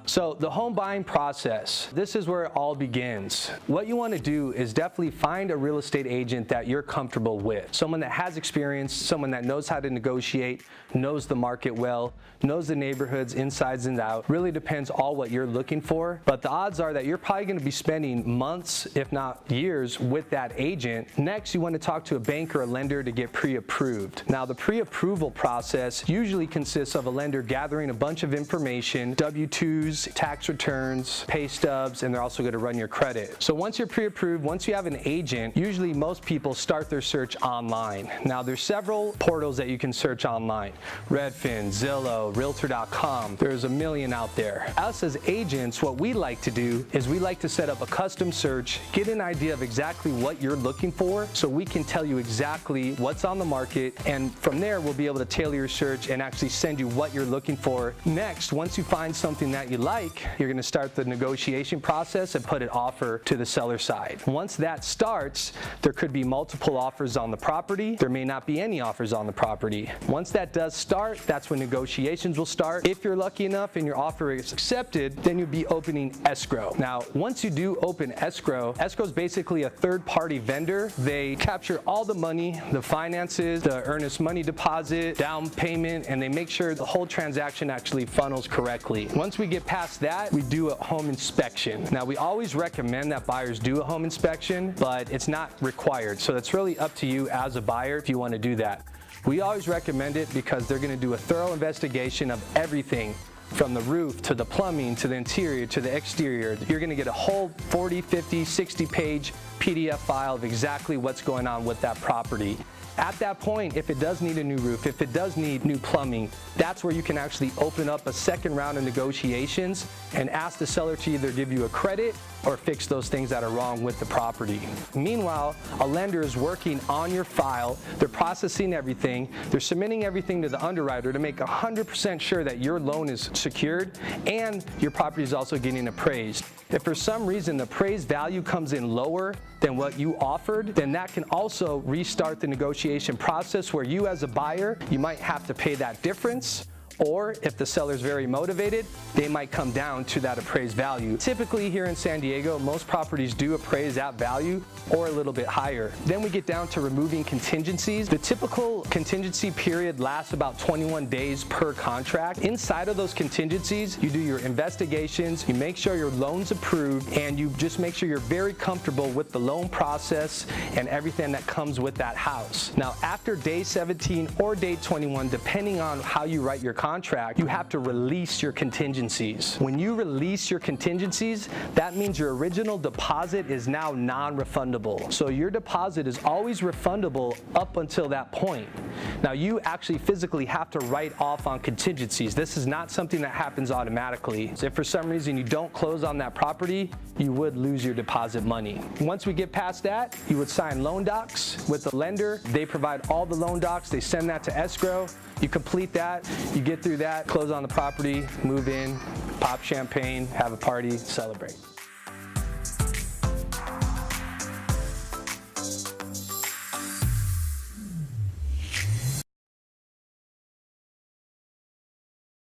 So the home buying process, this is where it all begins. What you want to do is definitely find a real estate agent that you're comfortable with. Someone that has experience, someone that knows how to negotiate, knows the market well, knows the neighborhoods insides and out. Really depends all what you're looking for. But the odds are that you're probably going to be spending months, if not years, with that agent. Next, you want to talk to a bank or a lender to get pre-approved. Now, the pre-approval process usually consists of a lender gathering a bunch of information, W-2s, tax returns, pay stubs, and they're also going to run your credit. So once you're pre-approved, once you have an agent, usually most people start their search online. Now there's several portals that you can search online. Redfin, Zillow, Realtor.com. There's a million out there. Us as agents, what we like to do is we like to set up a custom search, get an idea of exactly what you're looking for so we can tell you exactly what's on the market, and from there we'll be able to tailor your search and actually send you what you're looking for. Next, once you find something that you like, you're going to start the negotiation process and put an offer to the seller side. Once that starts, there could be multiple offers on the property. There may not be any offers on the property. Once that does start, that's when negotiations will start. If you're lucky enough and your offer is accepted, then you'll be opening escrow. Now, once you do open escrow is basically a third-party vendor. They capture all the money, the finances, the earnest money deposit, down payment, and they make sure the whole transaction actually funnels correctly. Once we get past that, we do a home inspection. Now, we always recommend that buyers do a home inspection, but it's not required. So it's really up to you as a buyer if you want to do that. We always recommend it because they're going to do a thorough investigation of everything, from the roof to the plumbing to the interior to the exterior. You're going to get a whole 40, 50, 60-page PDF file of exactly what's going on with that property. At that point, if it does need a new roof, if it does need new plumbing, that's where you can actually open up a second round of negotiations and ask the seller to either give you a credit or fix those things that are wrong with the property. Meanwhile, a lender is working on your file, they're processing everything, they're submitting everything to the underwriter to make 100% sure that your loan is secured and your property is also getting appraised. If for some reason the appraised value comes in lower than what you offered, then that can also restart the negotiation process where you as a buyer, you might have to pay that difference. Or if the seller is very motivated, they might come down to that appraised value. Typically here in San Diego, most properties do appraise at value or a little bit higher. Then we get down to removing contingencies. The typical contingency period lasts about 21 days per contract. Inside of those contingencies, you do your investigations, you make sure your loan's approved, and you just make sure you're very comfortable with the loan process and everything that comes with that house. Now, after day 17 or day 21, depending on how you write your contract, you have to release your contingencies. When you release your contingencies, that means your original deposit is now non-refundable. So your deposit is always refundable up until that point. Now, you actually physically have to write off on contingencies. This is not something that happens automatically. So if for some reason you don't close on that property, you would lose your deposit money. Once we get past that, you would sign loan docs with the lender. They provide all the loan docs. They send that to escrow. You complete that, you get through that, close on the property, move in, pop champagne, have a party, celebrate.